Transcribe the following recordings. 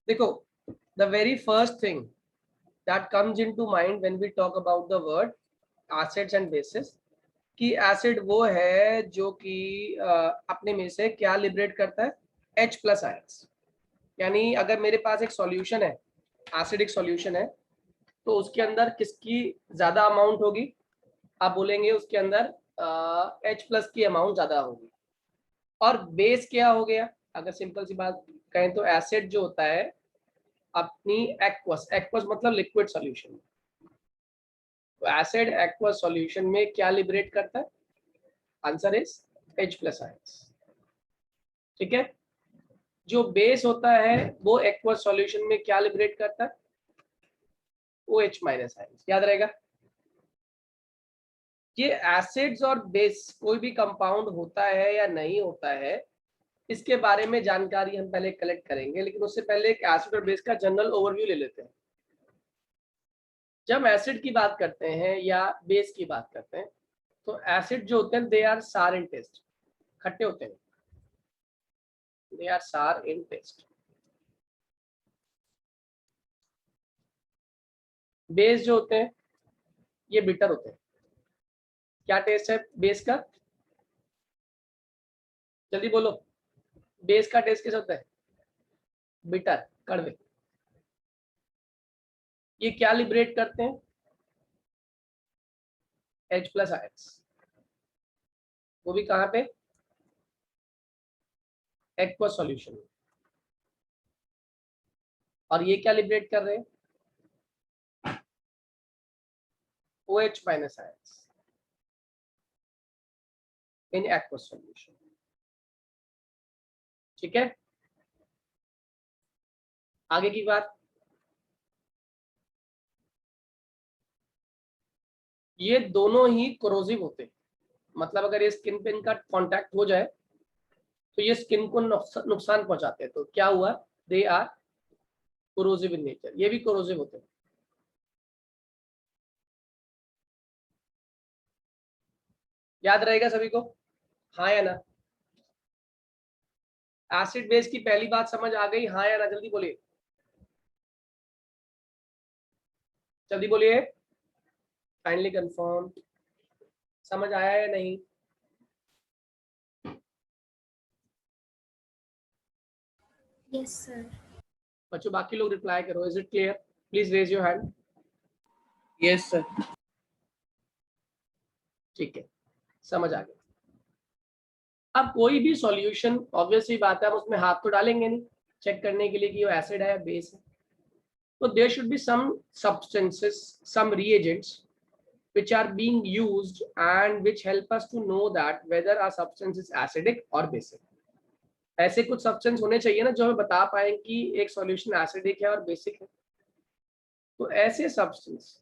देखो, the very first thing that comes into mind when we talk about the word acids and bases कि acid वो है जो कि अपने में से क्या लिबरेट करता है, H प्लस आयंस। यानी अगर मेरे पास एक सॉल्यूशन है, एसिडिक सॉल्यूशन है, तो उसके अंदर किसकी ज्यादा अमाउंट होगी? आप बोलेंगे उसके अंदर H प्लस की अमाउंट ज्यादा होगी। और बेस क्या हो गया? अगर सिंपल सी बात कहें तो एसिड जो होता है अपनी एक्वस, एक्वस मतलब लिक्विड सॉल्यूशन, तो एसिड एक्वस सॉल्यूशन में क्या लिबरेट करता है? Answer is H plus ions. ठीक है। जो बेस होता है वो एक्वस सॉल्यूशन में क्या लिबरेट करता है? OH minus ions. याद रहेगा। ये एसिड्स और बेस कोई भी कंपाउंड होता है या नहीं होता है, इसके बारे में जानकारी हम पहले कलेक्ट करेंगे, लेकिन उससे पहले एक एसिड और बेस का जनरल ओवरव्यू ले लेते हैं। जब एसिड की बात करते हैं या बेस की बात करते हैं, तो एसिड जो होते हैं दे आर सार इन टेस्ट, खट्टे होते हैं, दे आर सार इन टेस्ट। बेस जो होते हैं ये बिटर होते हैं। क्या टेस्ट है बेस का? जल्दी बोलो, बेस का टेस्ट कैसा होता है? बिटर, कड़वे। ये क्या लिबरेट करते हैं? H plus ions. वो भी कहाँ पे? एक्वस सॉल्यूशन में। और ये क्या लिबरेट कर रहे हैं? OH minus ions in aqueous solution. ठीक है। आगे की बात, ये दोनों ही कोरोसिव होते हैं। मतलब अगर ये स्किन पे इनका कांटेक्ट हो जाए तो ये स्किन को नुकसान पहुंचाते हैं। तो क्या हुआ? They are corrosive in nature. ये भी कोरोसिव होते हैं। याद रहेगा सभी को? हाँ या ना? एसिड बेस की पहली बात समझ आ गई, हाँ या ना? जल्दी बोलिए, जल्दी बोलिए, काइंडली कंफर्म। समझ आया या नहीं? Yes sir. बच्चों बाकी लोग रिप्लाई करो, is it clear? Please raise your hand. Yes sir. ठीक है, समझ आ गया। अब कोई भी सॉल्यूशन, ऑब्वियसली बात है, हम उसमें हाथ तो डालेंगे नहीं चेक करने के लिए कि वो एसिड है या बेस है। तो there should be some substances, some reagents which are being used and which help us to know that whether a substance is acidic or basic. ऐसे कुछ सब्सटेंस होने चाहिए ना जो हमें बता पाए कि एक सॉल्यूशन एसिडिक है और बेसिक है। तो ऐसे substance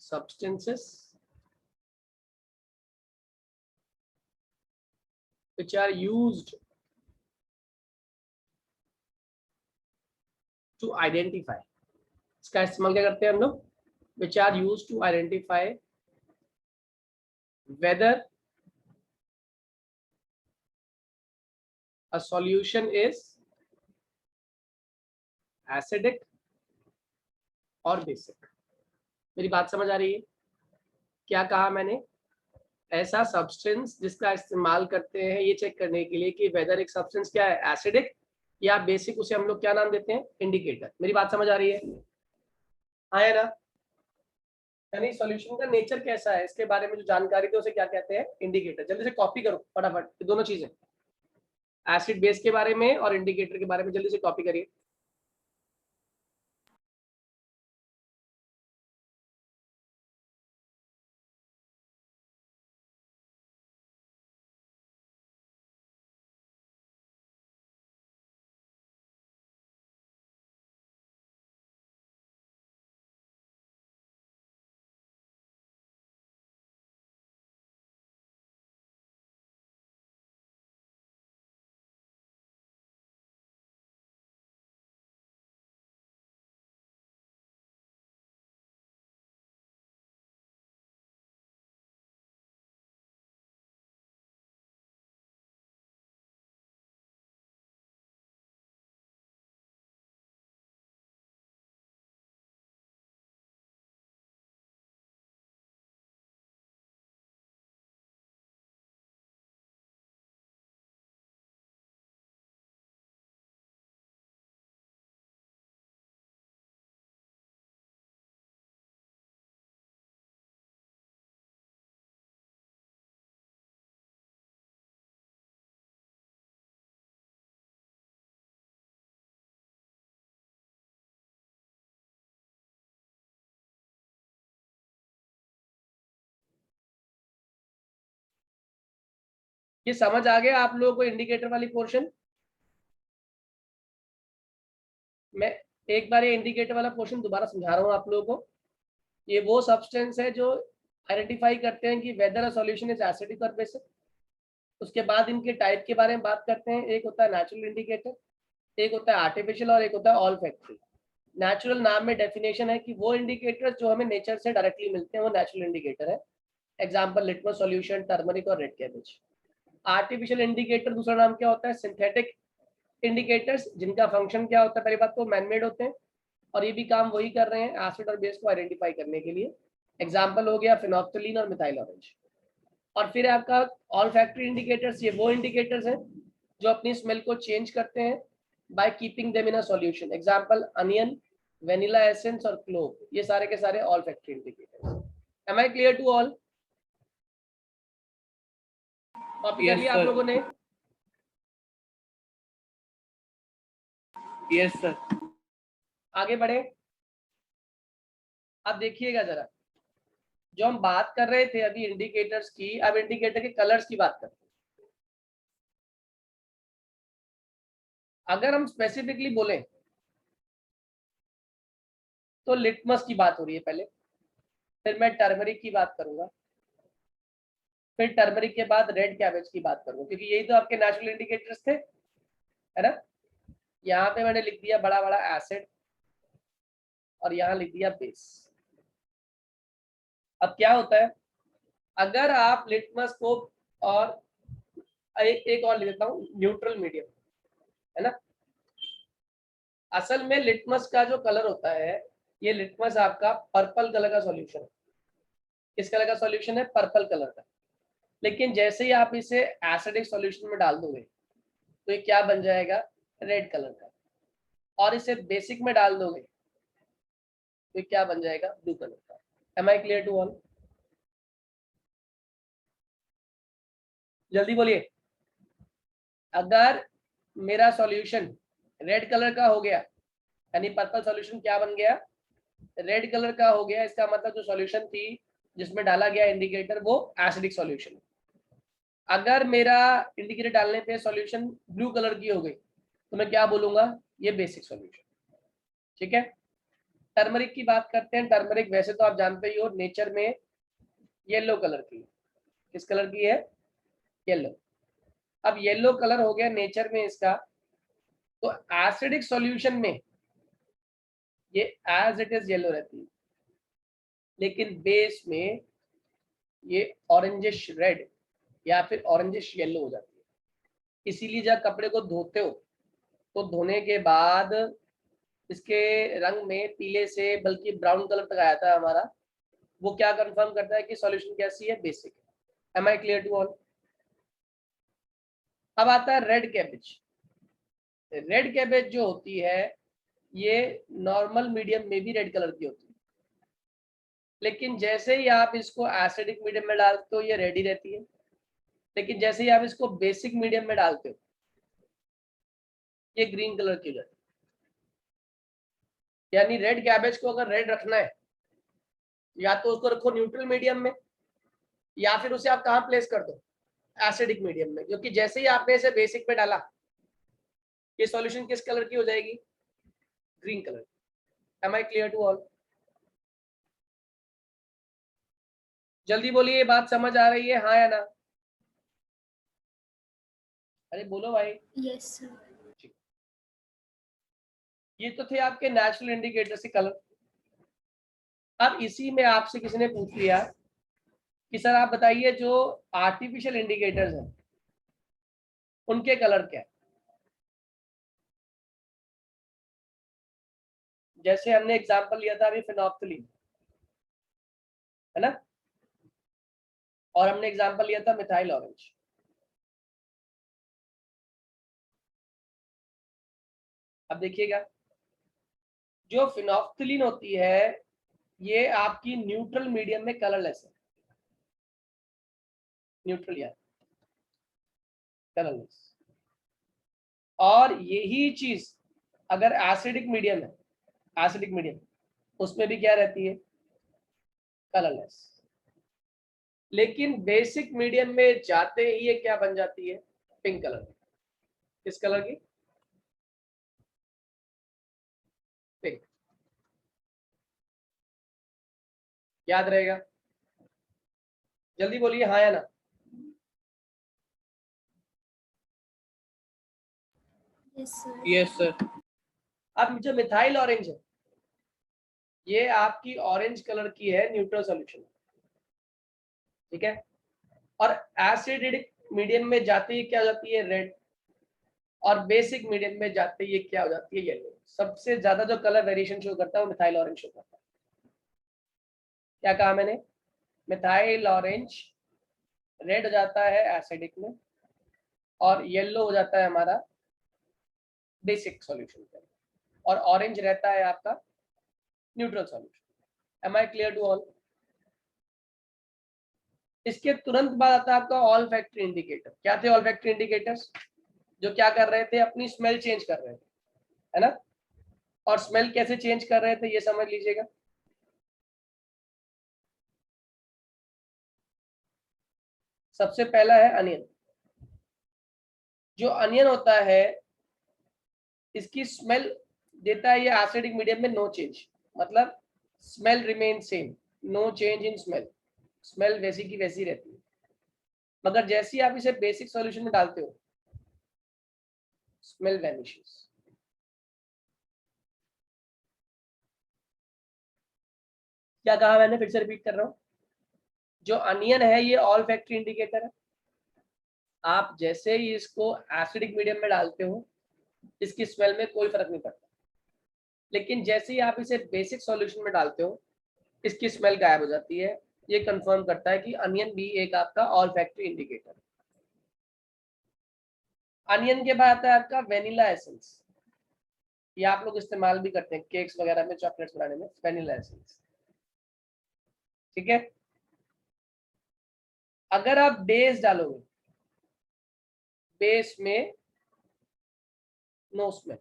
substances which are used to identify, इसका इस्तेमाल क्या करते हैं हम लोग? which are used to identify whether a solution is acidic और बेसिक। मेरी बात समझ आ रही है? क्या कहा मैंने? ऐसा सब्सटेंस जिसका इस्तेमाल करते हैं ये चेक करने के लिए कि वेदर एक सब्सटेंस क्या है, एसिडिक या बेसिक, उसे हम लोग क्या नाम देते हैं? इंडिकेटर। मेरी बात समझ आ रही है? आया ना? यानी सॉल्यूशन का नेचर कैसा है इसके बारे में जो जानकारी थी उसे क्या कहते हैं? इंडिकेटर। जल्दी से कॉपी करो फटाफट दोनों चीजें, एसिड बेस के बारे में और इंडिकेटर के बारे में, जल्दी से कॉपी करिए। ये समझ आ गया आप लोगों को इंडिकेटर वाली पोर्शन? मैं एक बार ये इंडिकेटर वाला पोर्शन दोबारा समझा रहा हूँ आप लोगों को। ये वो सब्सटेंस है जो आइडेंटिफाई करते हैं कि weather a solution is acidic और बेसिक। उसके बाद इनके टाइप के बारे में बात करते हैं। एक होता है नेचुरल इंडिकेटर, एक होता है आर्टिफिशियल और एक होता है ऑल फैक्ट्री। नेचुरल नाम में डेफिनेशन है कि वो इंडिकेटर्स जो हमें नेचर से डायरेक्टली मिलते हैं वो नेचुरल इंडिकेटर है। एग्जांपल लिटमस सॉल्यूशन, टर्मरिक और रेड कैबेज। आर्टिफिशियल इंडिकेटर दूसरा नाम क्या होता है? सिंथेटिक इंडिकेटर्स, जिनका फंक्शन क्या होता है? पहली बात तो मैनमेड होते हैं और ये भी काम वही कर रहे हैं एसिड और बेस को आइडेंटिफाई करने के लिए। एग्जाम्पल हो गया फिनोप्थलीन और मिथाइल ऑरेंज। और फिर आपका ऑल फैक्ट्री इंडिकेटर्स, ये वो इंडिकेटर्स हैं जो अपनी स्मेल को चेंज करते हैं by keeping them in a solution. Example onion, vanilla essence और क्लोव, ये सारे के सारे olfactory indicators. Am I clear to all? Copy कर Yes, लिया आप sir. लोगों ने? Yes, sir. आगे बढ़े। अब देखिएगा जरा, जो हम बात कर रहे थे अभी इंडिकेटर्स की, अब इंडिकेटर के कलर्स की बात करते हैं। अगर हम स्पेसिफिकली बोलें तो लिटमस की बात हो रही है पहले, फिर मैं टर्मरिक की बात करूंगा, फिर टर्मरिक के बाद रेड कैबेज की बात करूंगा, क्योंकि यही तो आपके नेचुरल इंडिकेटर्स थे, है ना। यहाँ पे मैंने लिख दिया बड़ा बड़ा एसिड और यहाँ लिख दिया बेस। अब क्या होता है, अगर आप लिटमस को और एक और लिख देता हूँ न्यूट्रल मीडियम, है ना। असल में लिटमस का जो कलर होता है, ये लिटमस आपका पर्पल कलर का सॉल्यूशन है। किस कलर का सॉल्यूशन है? पर्पल कलर का। लेकिन जैसे ही आप इसे एसिडिक सॉल्यूशन में डाल दोगे तो ये क्या बन जाएगा? रेड कलर का। और इसे बेसिक में डाल दोगे तो ये क्या बन जाएगा? ब्लू कलर का। Am I clear to all? जल्दी बोलिए। अगर मेरा सॉल्यूशन रेड कलर का हो गया, यानी पर्पल सॉल्यूशन क्या बन गया? रेड कलर का हो गया, इसका मतलब जो सॉल्यूशन थी जिसमें डाला गया इंडिकेटर वो एसिडिक सॉल्यूशन। अगर मेरा इंडिकेटर डालने पे सॉल्यूशन ब्लू कलर की हो गई तो मैं क्या बोलूंगा? ये बेसिक सॉल्यूशन। ठीक है। टर्मरिक की बात करते हैं। टर्मरिक वैसे तो आप जानते ही हो नेचर में येलो कलर की। किस कलर की है? येलो। अब येलो कलर हो गया नेचर में इसका, तो एसिडिक सॉल्यूशन में ये एज इट इज येलो रहती है, लेकिन बेस में ये ऑरेंजिश रेड या फिर ऑरेंजिश येलो हो जाती है। इसीलिए जब कपड़े को धोते हो तो धोने के बाद इसके रंग में पीले से बल्कि ब्राउन कलर तक आया था हमारा, वो क्या कंफर्म करता है कि सॉल्यूशन कैसी है? बेसिक है। Am I clear to all? अब आता है रेड कैबेज। रेड कैबेज जो होती है ये नॉर्मल मीडियम में भी रेड कलर की होती है, लेकिन जैसे ही आप इसको एसिडिक मीडियम में डालते हो ये रेड ही रहती है, लेकिन जैसे ही आप इसको बेसिक मीडियम में डालते हो ये ग्रीन कलर की हो जाती है। यानी रेड कैबेज को अगर रेड रखना है, या तो उसको रखो न्यूट्रल मीडियम में, या फिर उसे आप कहाँ प्लेस कर दो? एसिडिक मीडियम में, क्योंकि जैसे ही आपने इसे बेसिक में डाला ये सॉल्यूशन किस कलर की हो जाएगी? Green colour. Am I clear to all? जल्दी बोलिए, बात समझ आ रही है हाँ या ना? अरे बोलो भाई। Yes, sir. ये तो थे आपके नेचुरल इंडिकेटर से कलर। अब इसी में आपसे किसी ने पूछ लिया कि सर आप बताइए जो आर्टिफिशियल इंडिकेटर्स हैं उनके कलर क्या है? जैसे हमने एग्जांपल लिया था अभी फिनोप्थलीन, है ना, और हमने एग्जांपल लिया था मिथाइल ऑरेंज। अब देखिएगा, जो फिनोप्थलीन होती है ये आपकी न्यूट्रल मीडियम में कलरलेस है। न्यूट्रल या कलरलेस। और यही चीज अगर एसिडिक मीडियम है, एसिडिक मीडियम उसमें भी क्या रहती है? कलरलेस। लेकिन बेसिक मीडियम में जाते ही ये क्या बन जाती है, पिंक कलर की। किस कलर की? पिंक। याद रहेगा? जल्दी बोलिए हाँ या ना। Yes, sir. Yes, sir. अब जो मिथाइल ऑरेंज है, ये आपकी ऑरेंज कलर की है, न्यूट्रल सॉल्यूशन, ठीक है। और एसिडिक मीडियम में जाते ही क्या हो जाती है, रेड। और बेसिक मीडियम में जाते ही ये क्या हो जाती है, येलो। सबसे ज्यादा जो कलर वेरिएशन शो करता है वो मिथाइल ऑरेंज शो करता है। क्या कहा मैंने? मिथाइल ऑरेंज रेड हो जाता है एसिडिक में, और येलो हो जाता है हमारा बेसिक सॉल्यूशन पे, और ऑरेंज रहता है आपका neutral solution. Am I clear to all? इसके तुरंत बाद आता है आपका ऑल फैक्ट्री इंडिकेटर। क्या थे ऑल फैक्ट्री इंडिकेटर्स? जो क्या कर रहे थे, अपनी स्मेल चेंज कर रहे थे, है ना। और स्मेल कैसे चेंज कर रहे थे ये समझ लीजिएगा। सबसे पहला है अनियन। जो अनियन होता है इसकी स्मेल देता है ये एसिडिक मीडियम में नो चेंज, मतलब smell remain same, no change in smell. Smell वैसी की वैसी रहती है। मगर जैसे ही आप इसे बेसिक सॉल्यूशन में डालते हो, स्मेल वैनिशेस। क्या कहा मैंने, फिर से रिपीट कर रहा हूं। जो अनियन है ये ऑल फैक्ट्री इंडिकेटर है। आप जैसे ही इसको एसिडिक मीडियम में डालते हो, इसकी स्मेल में कोई फर्क नहीं पड़ता। लेकिन जैसे ही आप इसे बेसिक सॉल्यूशन में डालते हो, इसकी स्मेल गायब हो जाती है। ये कंफर्म करता है कि अनियन भी एक आपका ऑल फैक्ट्री इंडिकेटर है। अनियन के बाद आता है आपका वेनिला एसेंस। ये आप लोग इस्तेमाल भी करते हैं केक्स वगैरह में, चॉकलेट्स बनाने में, वेनिला एसेंस, ठीक है। अगर आप बेस डालोगे, बेस में नो स्मेल,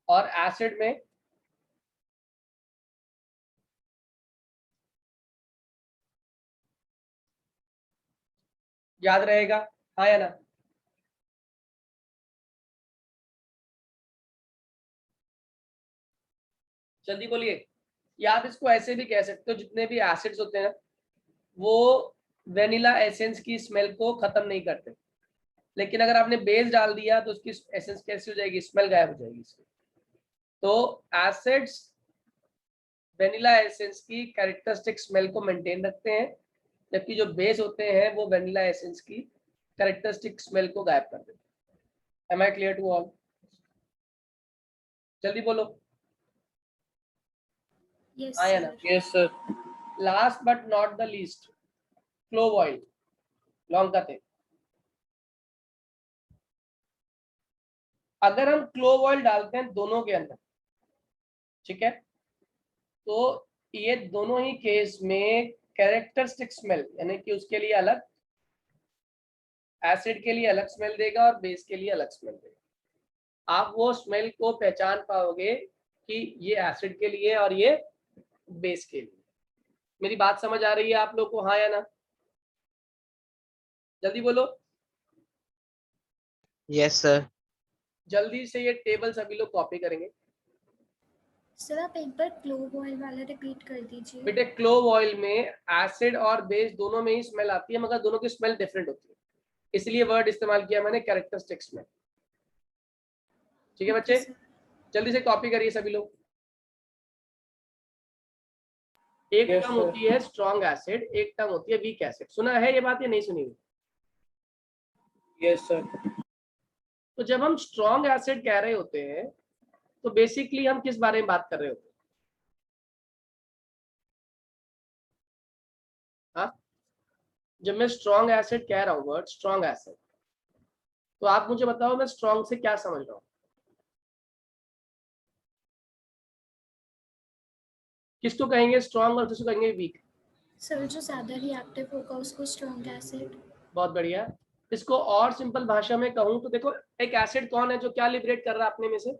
और एसिड में याद रहेगा, हाँ या ना? जल्दी बोलिए। या आप इसको ऐसे भी कह सकते हो, जितने भी एसिड्स होते हैं वो वेनिला एसेंस की स्मेल को खत्म नहीं करते, लेकिन अगर आपने बेस डाल दिया तो उसकी एसेंस कैसी हो जाएगी, स्मेल गायब हो जाएगी इसकी। तो एसिड्स वेनिला एसेंस की कैरेक्टरिस्टिक स्मेल को मेंटेन रखते हैं, जबकि जो बेस होते हैं वो वेनिला एसेंस की कैरेक्टरिस्टिक स्मेल को गायब कर देते हैं। Am I clear to all? जल्दी बोलो Yes, हाँ या ना। sir. Yes, sir. Last but not the least, clove oil, लौंग का तेल। अगर हम क्लोव ऑयल डालते हैं दोनों के अंदर, ठीक है, तो ये दोनों ही केस में कैरेक्टरिस्टिक स्मेल, यानी कि उसके लिए अलग, एसिड के लिए अलग स्मेल देगा और बेस के लिए अलग स्मेल देगा। आप वो स्मेल को पहचान पाओगे कि ये एसिड के लिए और ये बेस के लिए। मेरी बात समझ आ रही है आप लोग को, हाँ या ना? जल्दी बोलो। Yes, sir. जल्दी से ये टेबल सभी लोग कॉपी करेंगे। सर आप एक बार क्लोव ऑयल वाला रिपीट कर दीजिए। बेटे क्लोव ऑयल में एसिड और बेस दोनों में ही स्मेल आती है, मगर दोनों की स्मेल डिफरेंट होती है, इसलिए वर्ड इस्तेमाल किया मैंने कैरेक्टरिस्टिक स्मेल। ठीक है बच्चे, सर जल्दी से कॉपी करिए सभी लोग। एक Yes, टर्म sir. होती है स्ट्रॉन्ग एसिड, एक टर्म होती है वीक एसिड। सुना है ये बात या नहीं सुनी? Yes, sir. तो जब हम स्ट्रॉन्ग एसिड कह रहे होते हैं तो बेसिकली हम किस बारे में बात कर रहे होते हैं? हाँ, जब मैं स्ट्रॉन्ग एसिड कह रहा हूँ, वर्ड स्ट्रॉन्ग एसिड, तो आप मुझे बताओ मैं स्ट्रॉन्ग से क्या समझ रहा हूँ? किसको कहेंगे स्ट्रॉन्ग और किसको कहेंगे वीक? सर जो ज़्यादा रिएक्टिव होगा उसको स्ट्रॉन्ग एसिड। बहुत बढ़िया। इसको और सिंपल भाषा में कहूँ तो देखो, एक एसिड कौन है जो क्या लिबरेट कर रहा है अपने में से?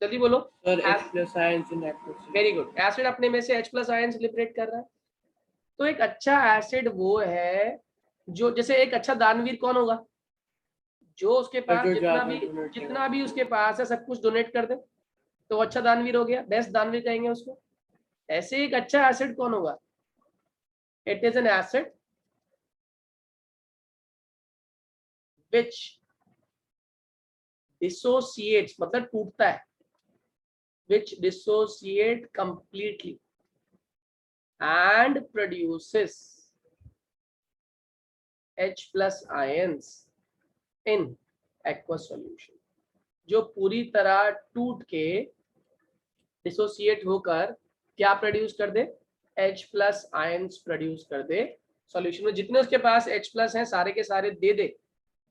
जल्दी बोलो। Sir, H plus ions in atmosphere. Very good. Acid अपने में से H+ आयंस लिबरेट कर रहा है। तो एक अच्छा एसिड वो है जो, जैसे एक अच्छा दानवीर कौन होगा, जो उसके पास जो जितना ज्यादा भी donate जितना भी उसके पास है सब कुछ डोनेट कर दे, तो वो अच्छा दानवीर हो गया, बेस्ट दानवीर कहेंगे उसको। ऐसे एक अच्छा एसिड कौन होगा, it is an acid which dissociates, मतलब टूटता है, which dissociate completely and produces H plus ions in aqueous solution, जो पूरी तरह टूट के डिसोसिएट होकर क्या प्रोड्यूस कर दे, H प्लस आयंस प्रोड्यूस कर दे सॉल्यूशन में। जितने उसके पास H प्लस हैं सारे के सारे दे दे,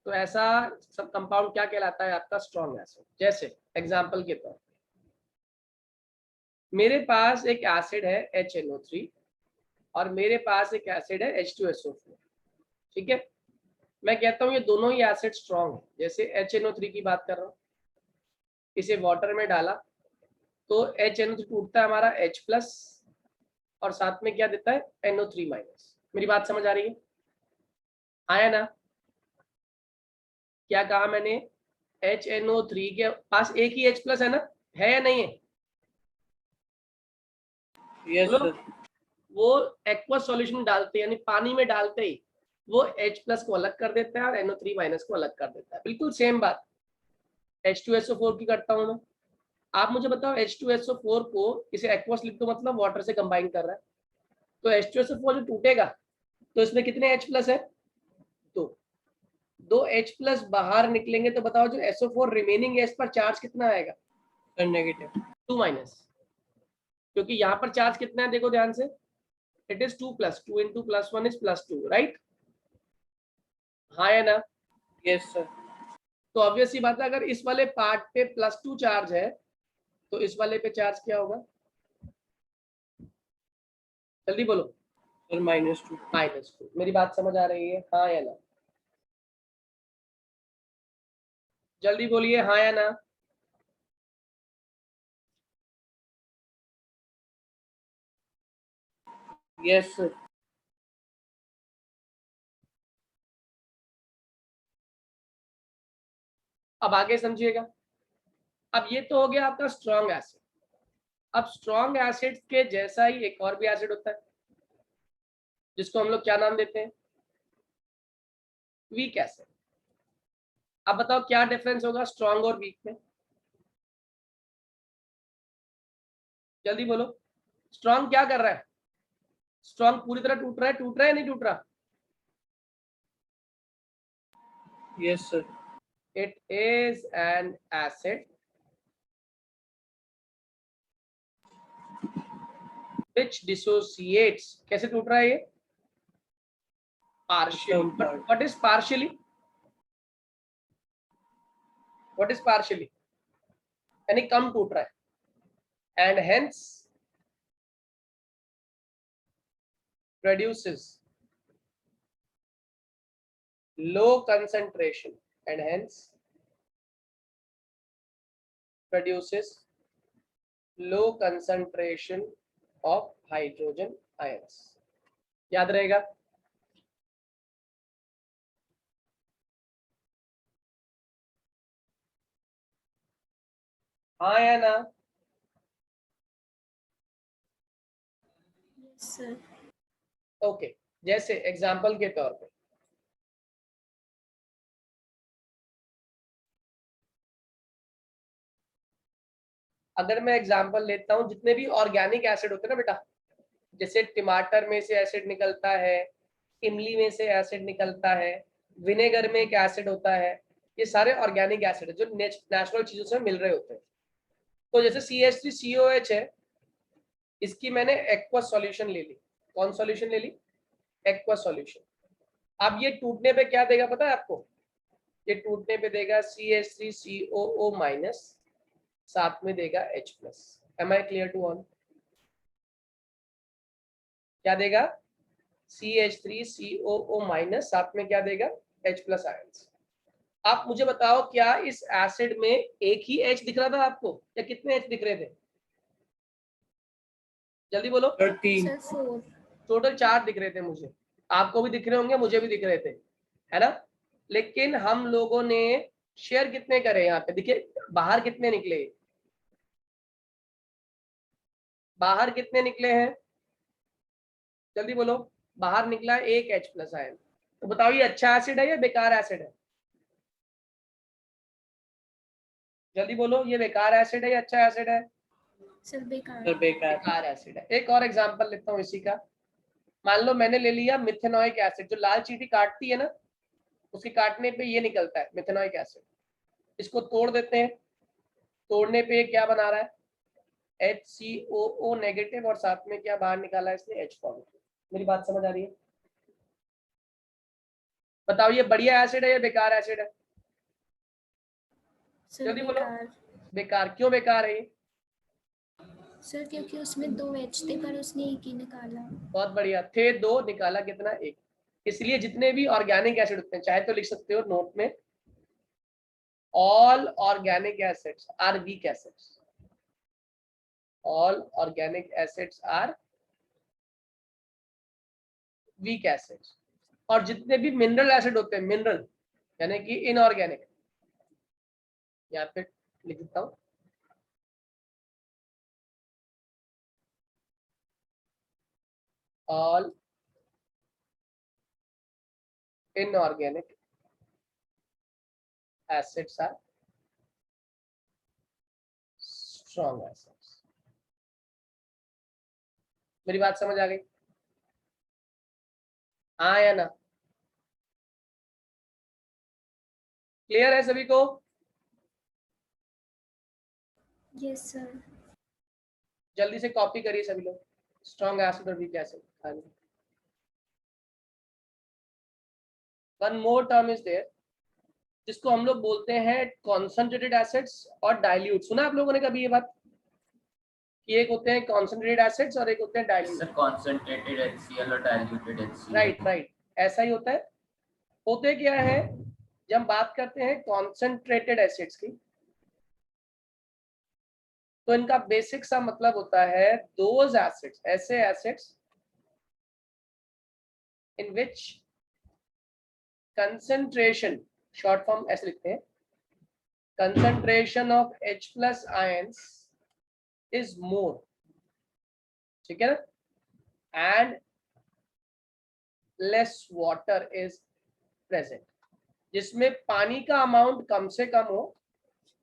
तो ऐसा सब कंपाउंड क्या कहलाता है, आपका स्ट्रॉन्ग एसिड। जैसे एग्जांपल के तौर, मेरे पास एक एसिड है HNO3 और मेरे पास एक एसिड है H2SO4, ठीक है। मैं कहता हूँ ये दोनों ही एसिड स्ट्रॉन्ग है। जैसे HNO3 की बात कर रहा हूँ, इसे वाटर में डाला तो HNO3 टूटता है हमारा H प्लस और साथ में क्या देता है, NO3 माइनस। मेरी बात समझ आ रही है, आया ना? क्या कहा मैंने, HNO3 के पास एक ही H प्लस है ना, है या नहीं है? यस बोलो। सर। वो एक्वस सॉल्यूशन डालते यानी पानी में डालते ही वो H प्लस को अलग कर देता है और NO3 माइनस को अलग कर देता है। बिल्कुल सेम बात H2SO4 की करता हूं मैं। आप मुझे बताओ H2SO4 को इसे एक्वस लिख दो, मतलब वाटर से कंबाइन कर रहा है, तो H2SO4 जो टूटेगा तो इसमें कितने H प्लस है, दो H प्लस बाहर निकलेंगे, तो बताओ जो SO4 रिमेनिंग है इस पर चार्ज कितना आएगा, सर नेगेटिव 2 माइनस, क्योंकि यहाँ पर चार्ज कितना है देखो ध्यान से, it is 2 plus 2 into plus 1 is plus 2, right? हाँ या ना? Yes sir. तो ऑब्वियस सी बात है, अगर इस वाले पार्ट पे +2 चार्ज है तो इस वाले पे चार्ज क्या होगा, जल्दी बोलो। सर -2। -2। मेरी बात समझ आ रही है, हाँ या ना? जल्दी बोलिए हाँ या ना। Yes sir. अब आगे समझिएगा। अब ये तो हो गया आपका स्ट्रॉन्ग एसिड। अब स्ट्रॉन्ग एसिड के जैसा ही एक और भी एसिड होता है जिसको हम लोग क्या नाम देते हैं, वीक एसिड। अब बताओ क्या डिफरेंस होगा स्ट्रॉन्ग और वीक में, जल्दी बोलो। स्ट्रॉन्ग क्या कर रहा है, स्ट्रॉन्ग पूरी तरह टूट रहा है या नहीं टूट रहा? Yes sir. It is an acid which dissociates, कैसे टूट रहा है ये, partially, but what is partially, what is partially, यानी कम टूट रहा है, and hence produces low concentration, and hence produces low concentration of hydrogen ions। याद रहेगा? हाँ या ना? Yes sir. ओके, जैसे एग्जांपल के तौर पे अगर मैं एग्जांपल लेता हूं, जितने भी ऑर्गेनिक एसिड होते हैं ना बेटा, जैसे टमाटर में से एसिड निकलता है, इमली में से एसिड निकलता है, विनेगर में एक एसिड होता है, ये सारे ऑर्गेनिक एसिड है जो नेचुरल चीजों से मिल रहे होते हैं। तो जैसे CH3COH है, इसकी मैंने एक्वस सॉल्यूशन ले ली। कौन सॉल्यूशन ले ली, एक्वस सॉल्यूशन। अब ये टूटने पे क्या देगा पता है आपको, ये टूटने पे देगा CH3COO माइनस, साथ में देगा H plus. Am I clear to all? क्या देगा, CH3COO माइनस, साथ में क्या देगा, H प्लस आयंस। आप मुझे बताओ क्या इस एसिड में एक ही H दिख रहा था आपको या कितने H दिख रहे थे, जल्दी बोलो। 13। सर 4। टोटल 4 दिख रहे थे मुझे, आपको भी दिख रहे होंगे, मुझे भी दिख रहे थे, है ना। लेकिन हम लोगों ने शेयर कितने करे यहाँ पे, देखिए बाहर कितने निकले, बाहर कितने निकले हैं, जल्दी बोलो। बाहर निकला एक H+ आयन। तो बताओ ये अच्छा एसिड है या बेकार एसिड है, जल्दी बोलो, ये बेकार एसिड है या अच्छा एसिड है, सर बेकार। सर बेकार। बेकार एसिड है। एक और एग्जांपल लेता हूँ इसी का। मान लो मैंने ले लिया मिथेनॉइक एसिड, जो लाल चींटी काटती है ना, उसके काटने पे ये निकलता है मिथेनॉइक एसिड। इसको तोड़ देते हैं, तोड़ने पे क्या बना रहा है, HCOO नेगेटिव, और साथ में क्या बाहर निकाला है इसने, H पॉजिटिव। मेरी बात समझ आ रही है, बताओ ये बढ़िया एसिड है या बेकार एसिड है, सर जल्दी बोलो। बेकार। बेकार, क्यों बेकार है ये, सर क्योंकि उसमें 2 H थे पर उसने एक ही निकाला। बहुत बढ़िया, थे 2, निकाला कितना, 1। इसलिए जितने भी ऑर्गेनिक एसिड होते हैं, चाहे तो लिख सकते हो नोट में, all organic acids are weak acids, all organic acids are weak acids. और जितने भी मिनरल एसिड होते हैं, मिनरल यानी कि इनऑर्गेनिक, यहाँ पे लिख देता हूं, all inorganic acids are strong acids. मेरी बात समझ आ गई, हाँ या ना, क्लियर है सभी को। Yes sir. जल्दी से कॉपी करिए सभी लोग, स्ट्रॉन्ग एसिड और weak acid. One more term is there, जिसको हम लोग बोलते हैं कॉन्सेंट्रेटेड एसिड्स और डाइल्यूट। सुना आप लोगों ने कभी ये बात कि एक होते हैं कॉन्सेंट्रेटेड एसिड्स और एक होते हैं डाइल्यूट। सर कॉन्सेंट्रेटेड HCl और डाइल्यूटेड HCl। राइट राइट, ऐसा ही होता है। होते क्या है, जब हम बात करते हैं कॉन्सेंट्रेटेड एसिड्स की, तो इनका बेसिक सा मतलब होता है दोज एसिड्स, ऐसे एसिड्स इन विच कंसेंट्रेशन, शॉर्ट फॉर्म ऐसे लिखते हैं, concentration of H+ ions is more, ठीक है ना, and less water is present, जिसमें पानी का अमाउंट कम से कम हो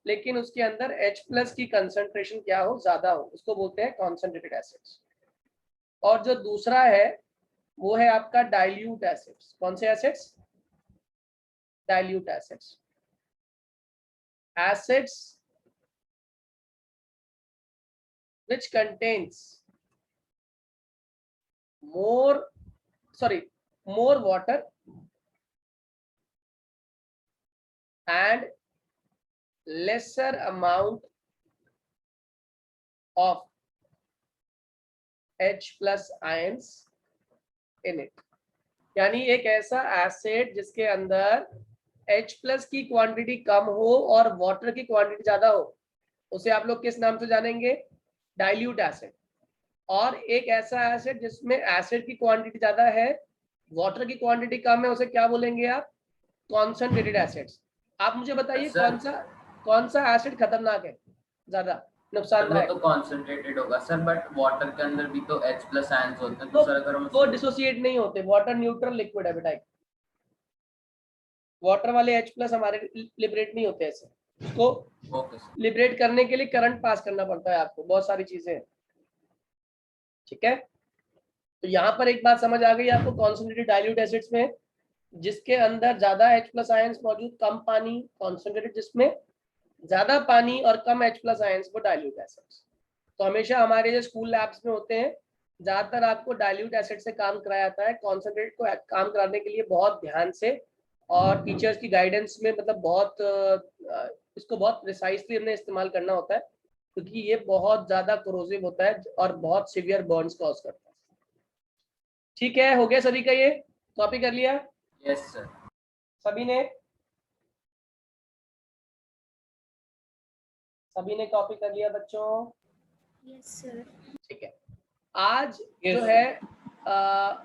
लेकिन उसके अंदर H+ की कंसंट्रेशन क्या हो, ज्यादा हो, उसको बोलते हैं कॉन्सेंट्रेटेड एसिड्स। और जो दूसरा है वो है आपका डाइल्यूट एसिड्स। कौन से acids, dilute acids, acids which contains more water and lesser amount of H+ ions in it। यानी एक ऐसा एसिड जिसके अंदर H+ की क्वांटिटी कम हो और वाटर की क्वांटिटी ज्यादा हो, उसे आप लोग किस नाम से जानेंगे, डाइल्यूट एसिड। और एक ऐसा एसिड जिसमें एसिड की क्वांटिटी ज्यादा है, वाटर की क्वांटिटी कम है, उसे क्या बोलेंगे आप, कॉन्सेंट्रेटेड एसिड्स। आप मुझे बताइए कौन सा एसिड खतरनाक है, ज्यादा नुकसानदायक। वो तो कॉन्सेंट्रेटेड होगा सर, बट वाटर के अंदर भी तो H+ आयंस होते हैं, तो सर अगर हम वो डिसोसिएट नहीं होते, वाटर न्यूट्रल लिक्विड है बेटा, वाटर वाले H+ हमारे लिबरेट नहीं होते ऐसे, उसको लिबरेट करने के लिए करंट पास करना पड़ता है आपको, बहुत सारी चीजें हैं, ठीक है। तो यहाँ पर एक बात समझ आ गई आपको, कॉन्सेंट्रेटेड डाइल्यूट एसिड्स में जिसके अंदर ज्यादा H+ आयंस मौजूद, कम पानी, कॉन्सेंट्रेटेड जिसमें ज्यादा पानी और कम H+ आयंस, को डाइल्यूट एसिड्स। तो हमेशा हमारे जो स्कूल लैब्स में होते हैं, ज्यादातर आपको डाइल्यूट एसिड से काम कराया जाता है, कॉन्सेंट्रेट को काम कराने के लिए बहुत ध्यान से और टीचर्स की गाइडेंस में, मतलब बहुत इसको बहुत प्रिसाइसली हमने इस्तेमाल करना होता है, क्योंकि ये बहुत ज्यादा कोरोसिव होता है और बहुत सीवियर बर्न्स कॉज करता है। ठीक है, हो गया सभी का, ये कॉपी कर लिया? Yes sir. सभी ने कॉपी कर लिया बच्चों? Yes sir. ठीक है, आज Yes, जो है uh,